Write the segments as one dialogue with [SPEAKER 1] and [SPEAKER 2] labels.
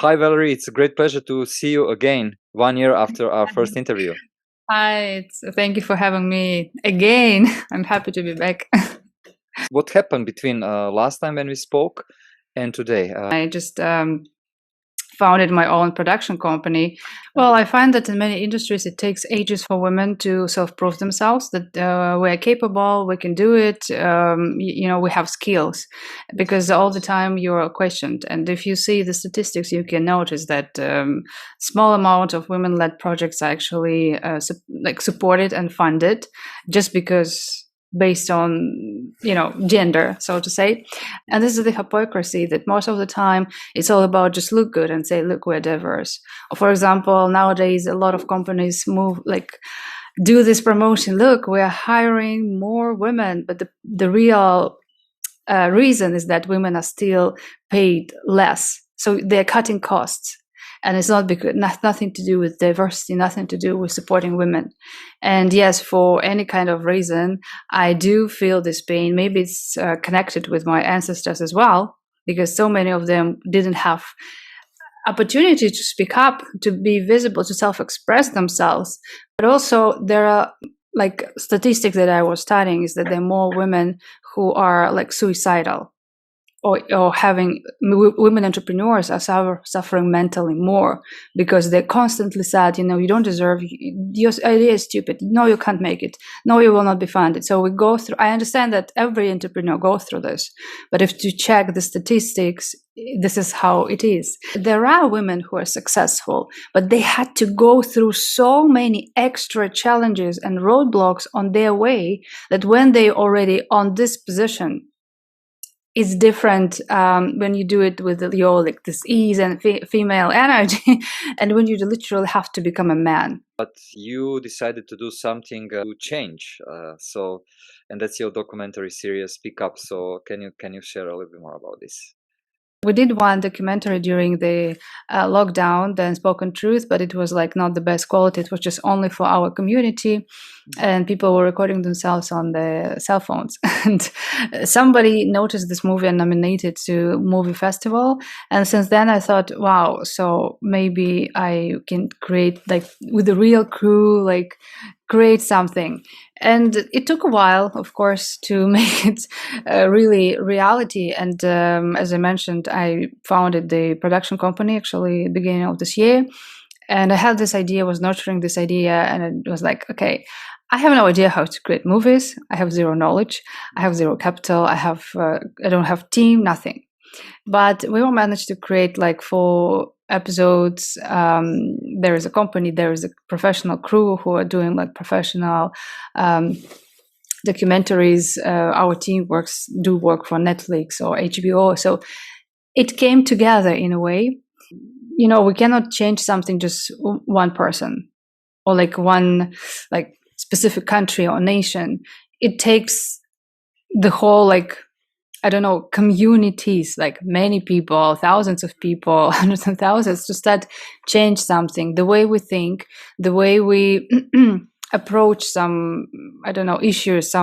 [SPEAKER 1] Hi, Valerie. It's a great pleasure to see you again 1 year after our first interview.
[SPEAKER 2] Hi, thank you for having me again. I'm happy to be back.
[SPEAKER 1] What happened between last time when we spoke and today?
[SPEAKER 2] I just founded my own production company. Well, I find that in many industries it takes ages for women to self-prove themselves that we're capable, we can do it, we have skills, because all the time you're questioned. And if you see the statistics, you can notice that small amount of women-led projects are actually supported and funded just because based on gender, so to say. And this is the hypocrisy that most of the time it's all about just look good and say, look, we're diverse. For example, nowadays a lot of companies do this promotion, look, we're hiring more women, but the real reason is that women are still paid less, so they're cutting costs. And it's not because nothing to do with diversity, nothing to do with supporting women. And yes, for any kind of reason, I do feel this pain. Maybe it's connected with my ancestors as well, because so many of them didn't have opportunity to speak up, to be visible, to self-express themselves. But also there are statistics that I was studying is that there are more women who are suicidal, or having women entrepreneurs are suffering mentally more because they're constantly sad, you don't deserve, your idea is stupid, no, you can't make it, no, you will not be funded. So we go through, I understand that every entrepreneur goes through this, but if you check the statistics, this is how it is. There are women who are successful, but they had to go through so many extra challenges and roadblocks on their way that when they already on this position, it's different when you do it with your this ease and female energy, and when you literally have to become a man.
[SPEAKER 1] But you decided to do something to change. And that's your documentary series, Pick Up. So can you share a little bit more about this?
[SPEAKER 2] We did one documentary during the lockdown, the Unspoken Truth, but it was not the best quality. It was just only for our community, and people were recording themselves on their cell phones. And somebody noticed this movie and nominated to movie festival. And since then I thought, wow, so maybe I can create with a real crew, create something. And it took a while, of course, to make it really reality. And as I mentioned, I founded the production company actually beginning of this year. And I had this idea, was nurturing this idea, and it was okay, I have no idea how to create movies. I have zero knowledge. I have zero capital. I don't have team, nothing. But we will manage to create 4 episodes. There is a company, there is a professional crew who are doing professional documentaries. Our team do work for Netflix or HBO. So it came together in a way. We cannot change something just one person or one specific country or nation. It takes the whole I don't know, communities, many people, thousands of people, hundreds and thousands, to start change something, the way we think, the way we approach some, I don't know, issues,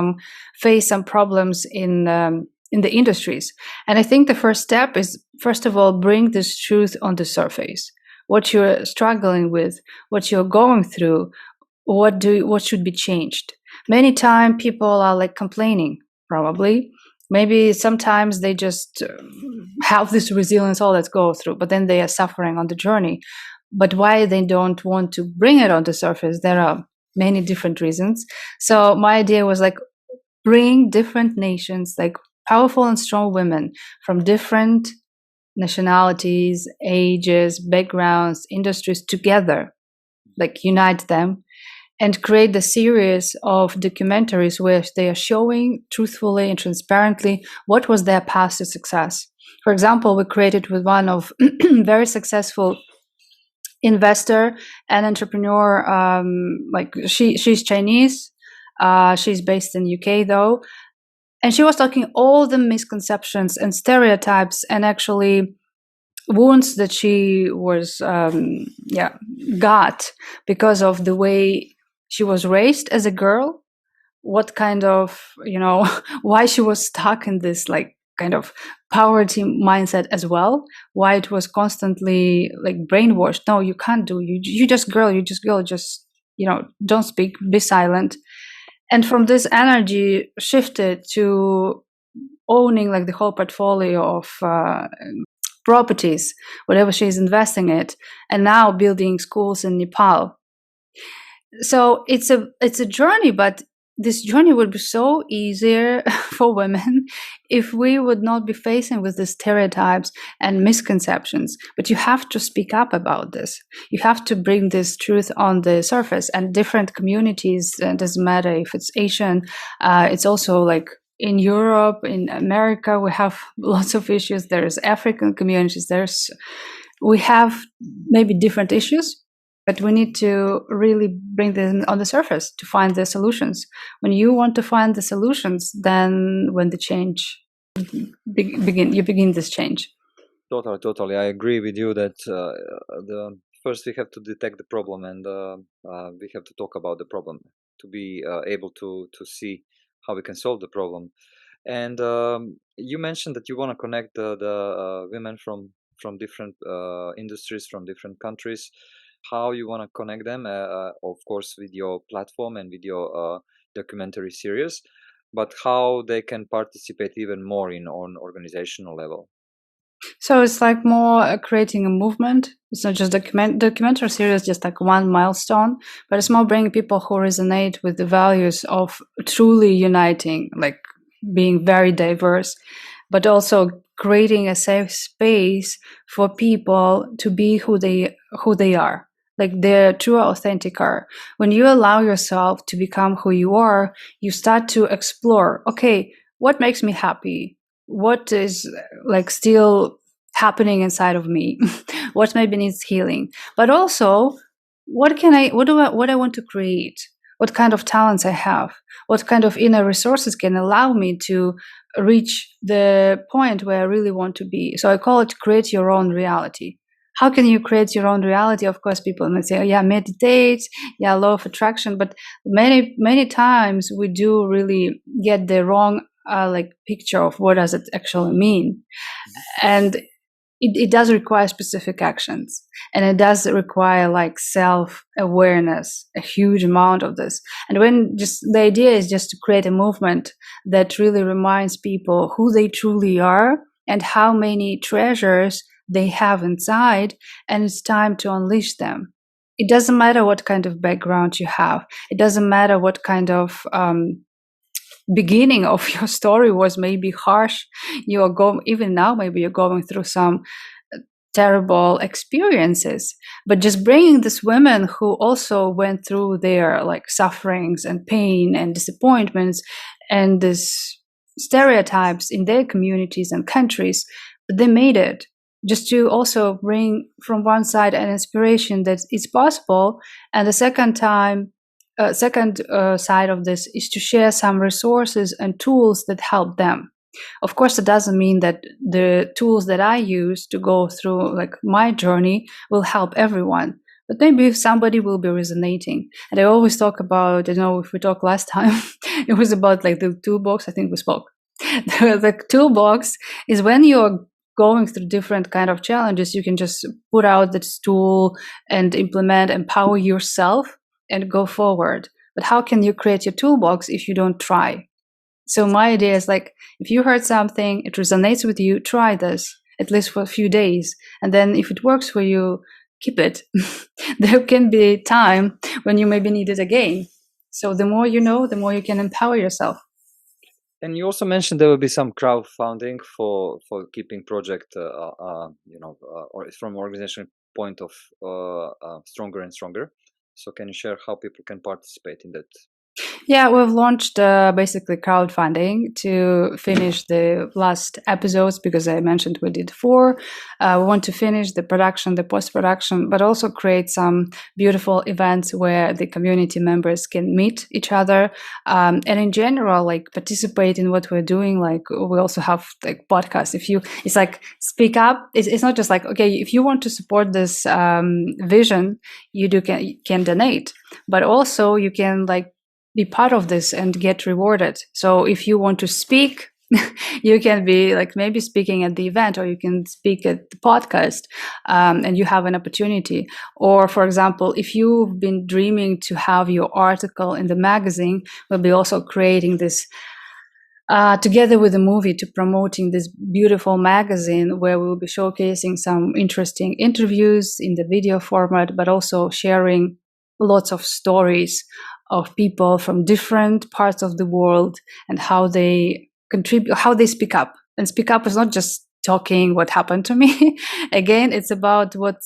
[SPEAKER 2] face some problems in the industries. And I think the first step is, first of all, bring this truth on the surface. What you're struggling with, what you're going through, what should be changed. Many times people are complaining, probably. Maybe sometimes they just have this resilience, let's go through, but then they are suffering on the journey. But why they don't want to bring it on the surface? There are many different reasons. So my idea was bring different nations, powerful and strong women from different nationalities, ages, backgrounds, industries together, unite them, and create the series of documentaries where they are showing truthfully and transparently what was their path to success. For example, we created with one of very successful investor and entrepreneur. She's Chinese. She's based in UK though. And she was talking all the misconceptions and stereotypes and actually wounds that she was got because of the way she was raised as a girl, what kind of, why she was stuck in this kind of poverty mindset as well, why it was constantly like brainwashed. No, you can't do, you just girl, just, don't speak, be silent. And from this energy shifted to owning like the whole portfolio of properties, whatever she's investing it, and now building schools in Nepal. So it's a journey, but this journey would be so easier for women if we would not be facing with the stereotypes and misconceptions. But you have to speak up about this. You have to bring this truth on the surface. And different communities, doesn't matter if it's Asian, it's also like in Europe, in America, we have lots of issues. There's African communities. We have maybe different issues, but we need to really bring them on the surface to find the solutions. When you want to find the solutions, then when the change you begin this change.
[SPEAKER 1] Totally. I agree with you that first we have to detect the problem, and we have to talk about the problem to be able to see how we can solve the problem. And you mentioned that you want to connect the women from different industries, from different countries. How you want to connect them? Of course, with your platform and with your documentary series, but how they can participate even more on organizational level.
[SPEAKER 2] So it's like more creating a movement. It's not just documentary series, just like one milestone, but it's more bringing people who resonate with the values of truly uniting, like being very diverse, but also creating a safe space for people to be who they are, like their true authentic are. When you allow yourself to become who you are, you start to explore, okay, what makes me happy? What is like still happening inside of me? What maybe needs healing? But also, what I want to create? What kind of talents I have? What kind of inner resources can allow me to reach the point where I really want to be? So I call it create your own reality. How can you create your own reality? Of course, people might say, oh, yeah, meditate, yeah, law of attraction. But many times we do really get the wrong picture of what does it actually mean. And it does require specific actions, and it does require like self-awareness, a huge amount of this. And when just the idea is just to create a movement that really reminds people who they truly are and how many treasures they have inside, and it's time to unleash them. It doesn't matter what kind of background you have. It doesn't matter what kind of beginning of your story was maybe harsh. Even now, maybe you're going through some terrible experiences, but just bringing these women who also went through their like sufferings and pain and disappointments and this stereotypes in their communities and countries, but they made it. Just to also bring from one side an inspiration that it's possible, and the second side of this is to share some resources and tools that help them. Of course, it doesn't mean that the tools that I use to go through like my journey will help everyone, but maybe if somebody will be resonating. And I always talk about, if we talked last time, it was about like the toolbox. I think we spoke. The toolbox is when you're going through different kind of challenges, you can just put out this tool and empower yourself and go forward. But how can you create your toolbox if you don't try? So my idea is like, if you heard something, it resonates with you, try this at least for a few days. And then if it works for you, keep it. There can be a time when you maybe need it again. So the more you know, the more you can empower yourself.
[SPEAKER 1] And you also mentioned there will be some crowdfunding for keeping project, or from organization point of stronger and stronger. So can you share how people can participate in that?
[SPEAKER 2] Yeah, we've launched basically crowdfunding to finish the last episodes, because I mentioned we did 4. We want to finish the production, the post-production, but also create some beautiful events where the community members can meet each other, and in general, like participate in what we're doing. Like we also have like podcasts. It's like speak up. It's not just like, okay, if you want to support this vision, you can donate, but also you can like be part of this and get rewarded. So if you want to speak You can be like maybe speaking at the event, or you can speak at the podcast, and you have an opportunity. Or for example, if you've been dreaming to have your article in the magazine, we'll be also creating this together with the movie to promoting this beautiful magazine where we'll be showcasing some interesting interviews in the video format, but also sharing lots of stories of people from different parts of the world and how they contribute, how they speak up. And speak up is not just talking what happened to me. Again, it's about what,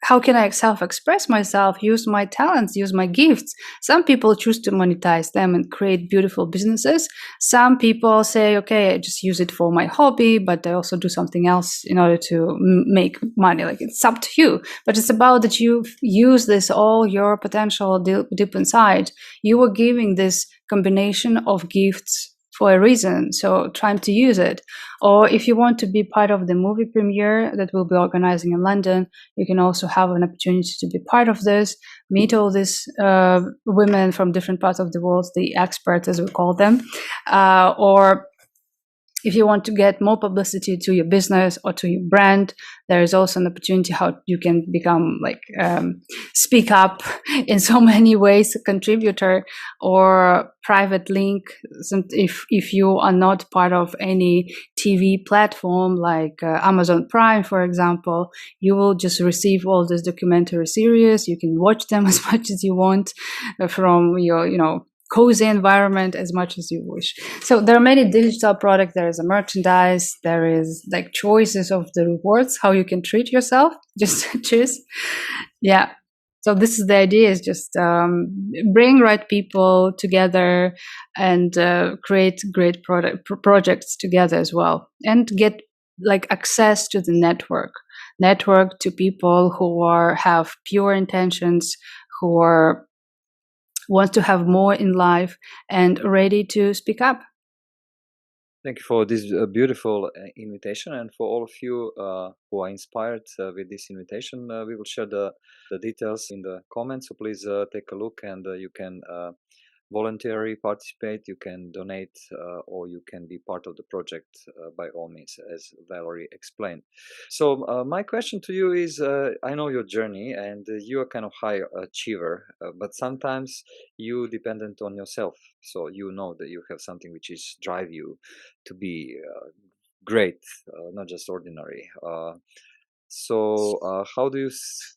[SPEAKER 2] how can I self-express myself, use my talents, use my gifts. Some people choose to monetize them and create beautiful businesses. Some people say, okay, I just use it for my hobby, but I also do something else in order to make money. Like, it's up to you. But it's about that you use this, all your potential deep inside. You are giving this combination of gifts for a reason, so trying to use it. Or if you want to be part of the movie premiere that we'll be organizing in London, you can also have an opportunity to be part of this, meet all these women from different parts of the world, the experts as we call them. Or if you want to get more publicity to your business or to your brand, there is also an opportunity how you can become like speak up in so many ways, a contributor or private link. If you are not part of any TV platform like Amazon Prime, for example, you will just receive all this documentary series. You can watch them as much as you want from your, cozy environment as much as you wish. So there are many digital products. There is a merchandise. There is like choices of the rewards, how you can treat yourself. Just choose. Yeah. So this is the idea: is just bring right people together and create great projects together as well, and get like access to the network to people who have pure intentions, who want to have more in life and ready to speak up.
[SPEAKER 1] Thank you for this beautiful invitation, and for all of you who are inspired with this invitation. We will share the details in the comments, so please take a look, and you can voluntarily participate, you can donate, or you can be part of the project by all means, as Valerie explained. So my question to you is, I know your journey, and you are kind of high achiever, but sometimes you dependent on yourself, so you know that you have something which is drive you to be great, not just ordinary. So how do you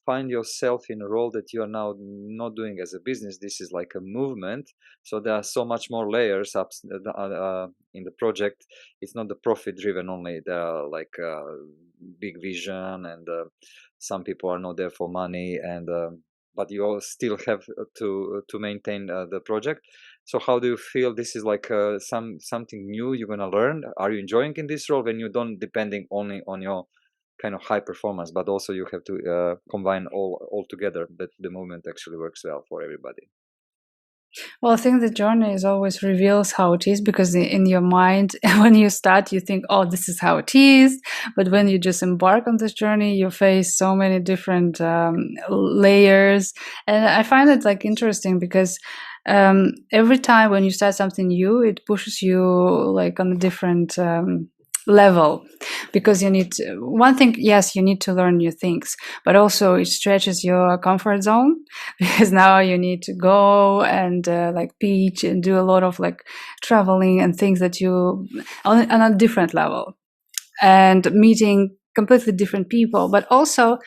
[SPEAKER 1] find yourself in a role that you are now not doing as a business? This is like a movement. So there are so much more layers up in the project. It's not the profit driven only. There are like big vision, and some people are not there for money, and but you all still have to maintain the project. So how do you feel? This is like something new you're gonna learn. Are you enjoying in this role when you don't depending only on your kind of high performance, but also you have to combine all together, that the movement actually works well for everybody?
[SPEAKER 2] Well, I think the journey is always reveals how it is, because in your mind, when you start, you think, oh, this is how it is. But when you just embark on this journey, you face so many different layers. And I find it like interesting because every time when you start something new, it pushes you like on a different level, because you need to, one thing, yes, you need to learn new things, but also it stretches your comfort zone, because now you need to go and like pitch and do a lot of like traveling and things that you on a different level, and meeting completely different people. But also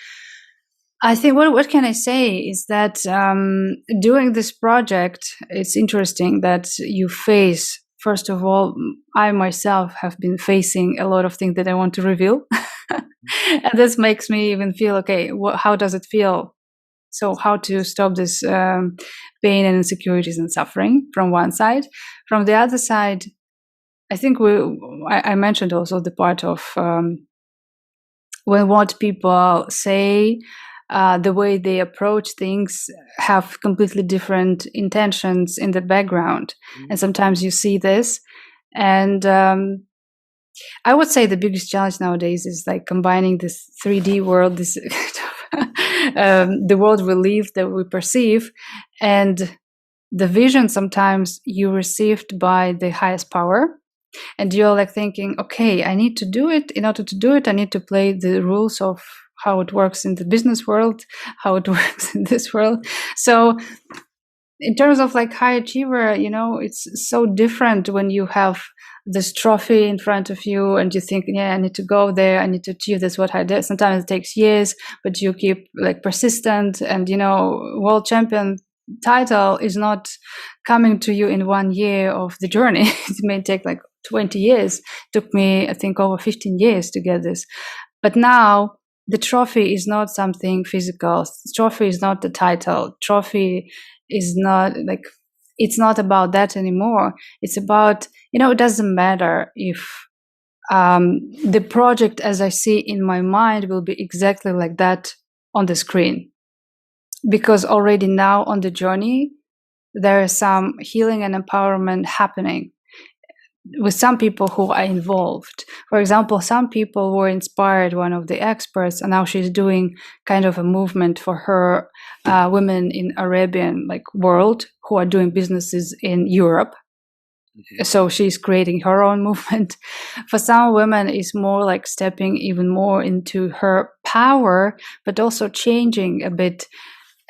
[SPEAKER 2] I think what can I say is that doing this project, it's interesting that you face, first of all, I myself have been facing a lot of things that I want to reveal. And this makes me even feel, okay, how does it feel? So how to stop this pain and insecurities and suffering from one side. From the other side, I think I mentioned also the part of when what people say, the way they approach things have completely different intentions in the background. And sometimes you see this. And I would say the biggest challenge nowadays is like combining this 3D world, this the world we live, that we perceive, and the vision sometimes you received by the highest power, and you're like thinking, okay, I need to do it. In order to do it, I need to play the rules of how it works in the business world, how it works in this world. So in terms of like high achiever, it's so different when you have this trophy in front of you and you think, yeah, I need to go there, I need to achieve this, what I did. Sometimes it takes years, but you keep like persistent, and world champion title is not coming to you in 1 year of the journey. It may take like 20 years. It took me, I think, over 15 years to get this. But now the trophy is not something physical. Trophy is not the title. Trophy is not like, it's not about that anymore. It's about, it doesn't matter if the project as I see in my mind will be exactly like that on the screen. Because already now on the journey, there is some healing and empowerment happening with some people who are involved. For example, some people were inspired, one of the experts, and now she's doing kind of a movement for her women in Arabian world who are doing businesses in Europe. Mm-hmm. So she's creating her own movement. For some women, it's more like stepping even more into her power, but also changing a bit,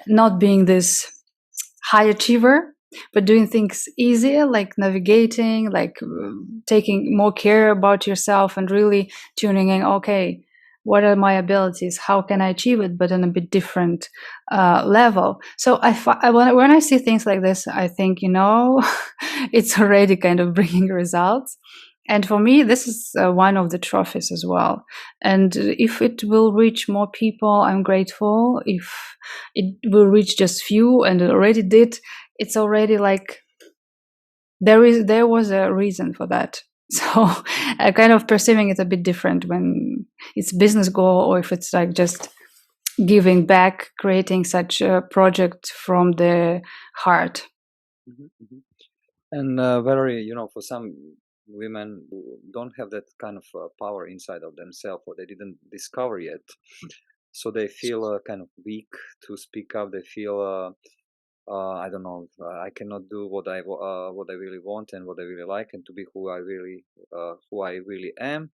[SPEAKER 2] not being this high achiever, but doing things easier, like navigating, like taking more care about yourself and really tuning in, okay, what are my abilities? How can I achieve it, but on a bit different level? So when I see things like this, I think, it's already kind of bringing results. And for me, this is one of the trophies as well. And if it will reach more people, I'm grateful. If it will reach just few, and it already did, it's already like there was a reason for that. So I'm kind of perceiving it a bit different when it's business goal, or if it's like just giving back, creating such a project from the heart.
[SPEAKER 1] Mm-hmm, mm-hmm. And Valerie, for some women who don't have that kind of power inside of themselves, or they didn't discover yet, so they feel kind of weak to speak up. They feel I don't know, I cannot do what I really want and what I really like, and to be who I really am.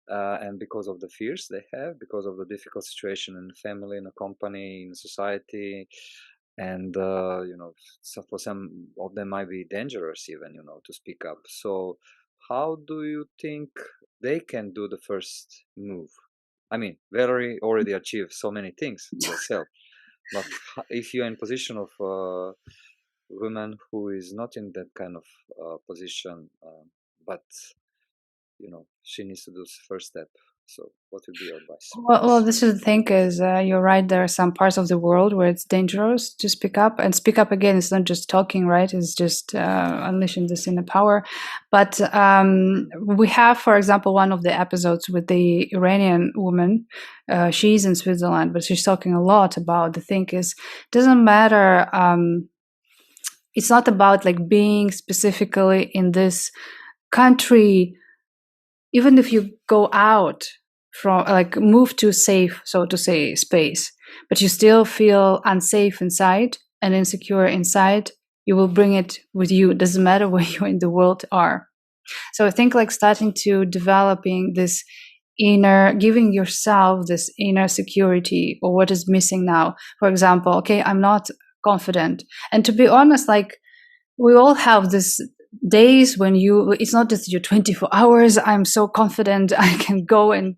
[SPEAKER 1] And because of the fears they have, because of the difficult situation in the family, in a company, in society, and so for some of them might be dangerous even, to speak up. So how do you think they can do the first move? I mean, Valerie already achieved so many things herself, but if you're in position of woman who is not in that kind of position, but she needs to do the first step. So what would be your advice?
[SPEAKER 2] Well, this is the thing, is you're right. There are some parts of the world where it's dangerous to speak up, and speak up again. It's not just talking, right? It's just unleashing this inner power. But we have, for example, one of the episodes with the Iranian woman. She's in Switzerland, but she's talking a lot about the thing is, doesn't matter. It's not about like being specifically in this country. Even if you go out from move to safe, so to say, space, but you still feel unsafe inside and insecure inside, you will bring it with you. It doesn't matter where you in the world are. So I think starting to developing this inner, giving yourself this inner security, or what is missing now. For example, okay, I'm not confident. And to be honest, we all have this days when it's not just your 24 hours, I'm so confident I can go. And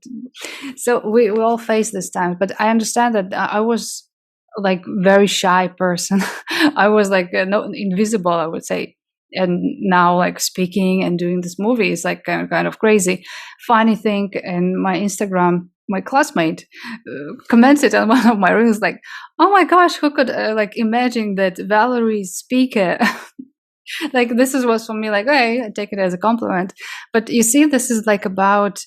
[SPEAKER 2] so we all face this time. But I understand that I was very shy person. I was invisible, I would say. And now speaking and doing this movie is kind of crazy. Funny thing, in my Instagram, my classmate commented on one of my reels oh my gosh, who could imagine that Valerie speaker this was for me hey, I take it as a compliment. But you see, this is about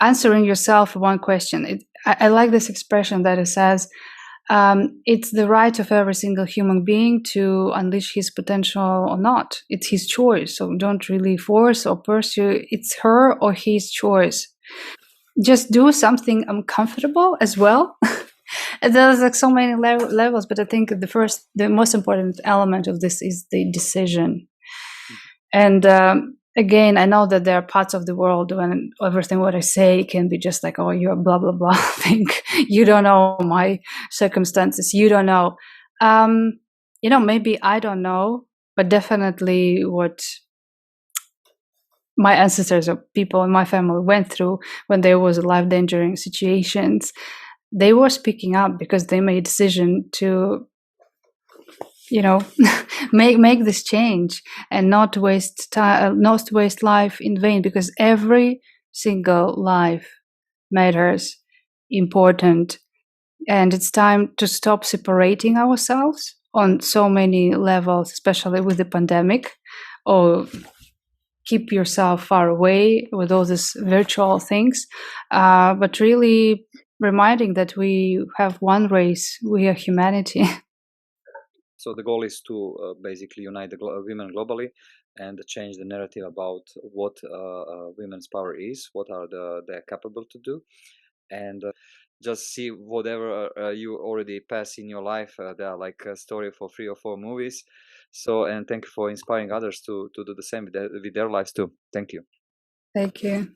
[SPEAKER 2] answering yourself one question. I like this expression that it says, it's the right of every single human being to unleash his potential or not. It's his choice. So don't really force or pursue. It's her or his choice. Just do something uncomfortable as well. There's so many levels, but I think the most important element of this is the decision. And again, I know that there are parts of the world when everything what I say can be just like, oh, you're blah blah blah. Think you don't know my circumstances. You don't know. Maybe I don't know, but definitely what my ancestors or people in my family went through when there was life-endangering situations, they were speaking up because they made a decision to, make this change and not waste time, not waste life in vain, because every single life matters, important, and it's time to stop separating ourselves on so many levels, especially with the pandemic, or keep yourself far away with all these virtual things, but really reminding that we have one race, we are humanity.
[SPEAKER 1] So the goal is to basically unite the women globally and change the narrative about what women's power is, what are they're capable to do, and just see whatever you already pass in your life. They are like a story for 3 or 4 movies. So, and thank you for inspiring others to do the same with their lives too. Thank you.
[SPEAKER 2] Thank you.